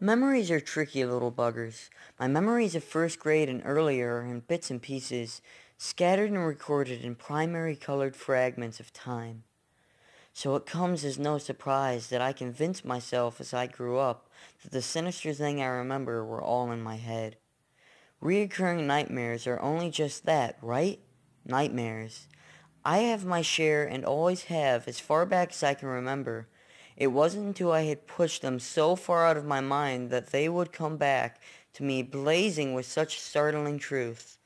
Memories are tricky little buggers. My memories of first grade and earlier are in bits and pieces, scattered and recorded in primary colored fragments of time. So it comes as no surprise that I convinced myself as I grew up that the sinister thing I remember were all in my head. Reoccurring nightmares are only just that, right? Nightmares. I have my share and always have as far back as I can remember. It wasn't until I had pushed them so far out of my mind that they would come back to me blazing with such startling truth.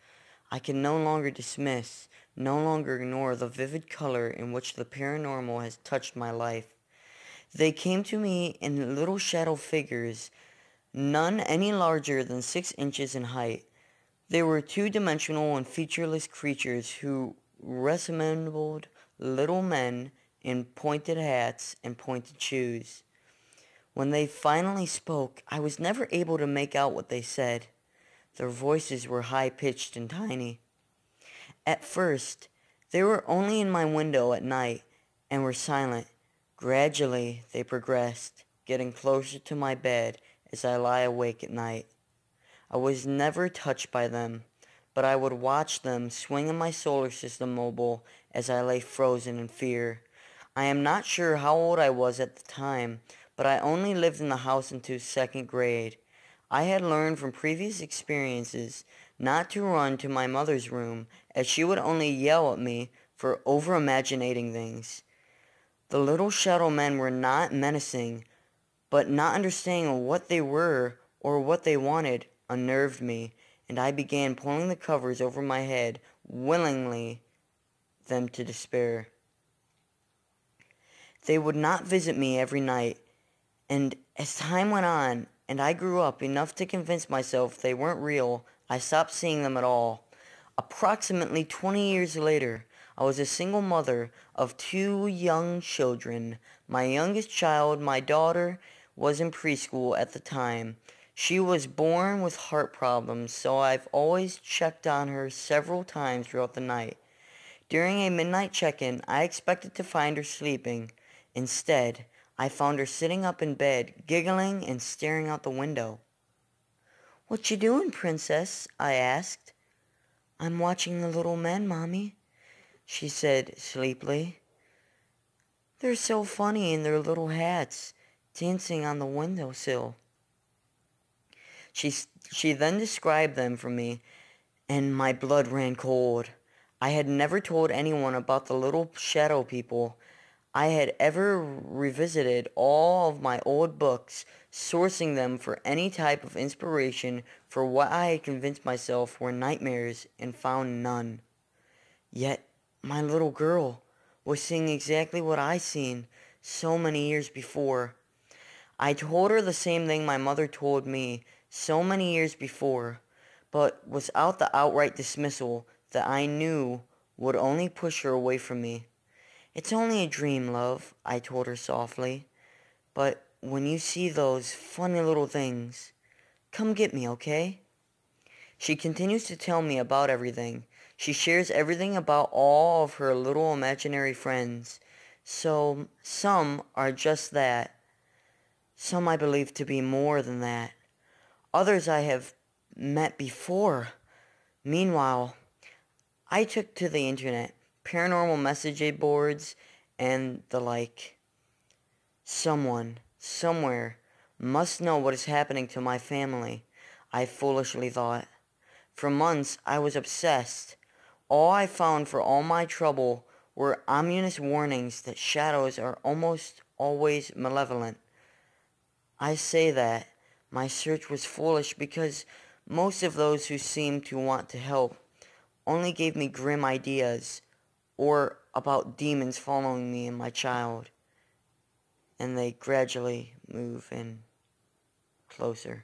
I can no longer dismiss, no longer ignore the vivid color in which the paranormal has touched my life. They came to me in little shadow figures, none any larger than 6 inches in height. They were two-dimensional and featureless creatures who resembled little men in pointed hats and pointed shoes. When they finally spoke, I was never able to make out what they said. Their voices were high-pitched and tiny. At first, they were only in my window at night and were silent. Gradually, they progressed, getting closer to my bed as I lie awake at night. I was never touched by them, but I would watch them swing in my solar system mobile as I lay frozen in fear. I am not sure how old I was at the time, but I only lived in the house until second grade. I had learned from previous experiences not to run to my mother's room, as she would only yell at me for over-imaginating things. The little shadow men were not menacing, but not understanding what they were or what they wanted unnerved me, and I began pulling the covers over my head, willingly them to despair. They would not visit me every night, and as time went on, and I grew up enough to convince myself they weren't real, I stopped seeing them at all. Approximately 20 years later, I was a single mother of two young children. My youngest child, my daughter, was in preschool at the time. She was born with heart problems, so I've always checked on her several times throughout the night. During a midnight check-in, I expected to find her sleeping. Instead, I found her sitting up in bed, giggling and staring out the window. "What you doing, princess?" I asked. "I'm watching the little men, Mommy," she said sleepily. "They're so funny in their little hats, dancing on the windowsill." She, she then described them for me, and my blood ran cold. I had never told anyone about the little shadow people. I had ever revisited all of my old books, sourcing them for any type of inspiration for what I had convinced myself were nightmares, and found none. Yet my little girl was seeing exactly what I seen so many years before. I told her the same thing my mother told me so many years before, but without the outright dismissal that I knew would only push her away from me. "It's only a dream, love," I told her softly. "But when you see those funny little things, come get me, okay?" She continues to tell me about everything. She shares everything about all of her little imaginary friends. So, some are just that. Some I believe to be more than that. Others I have met before. Meanwhile, I took to the internet, paranormal message boards, and the like. Someone, somewhere, must know what is happening to my family, I foolishly thought. For months I was obsessed. All I found for all my trouble were ominous warnings that shadows are almost always malevolent. I say that my search was foolish because most of those who seemed to want to help only gave me grim ideas, or about demons following me and my child, and they gradually move in closer.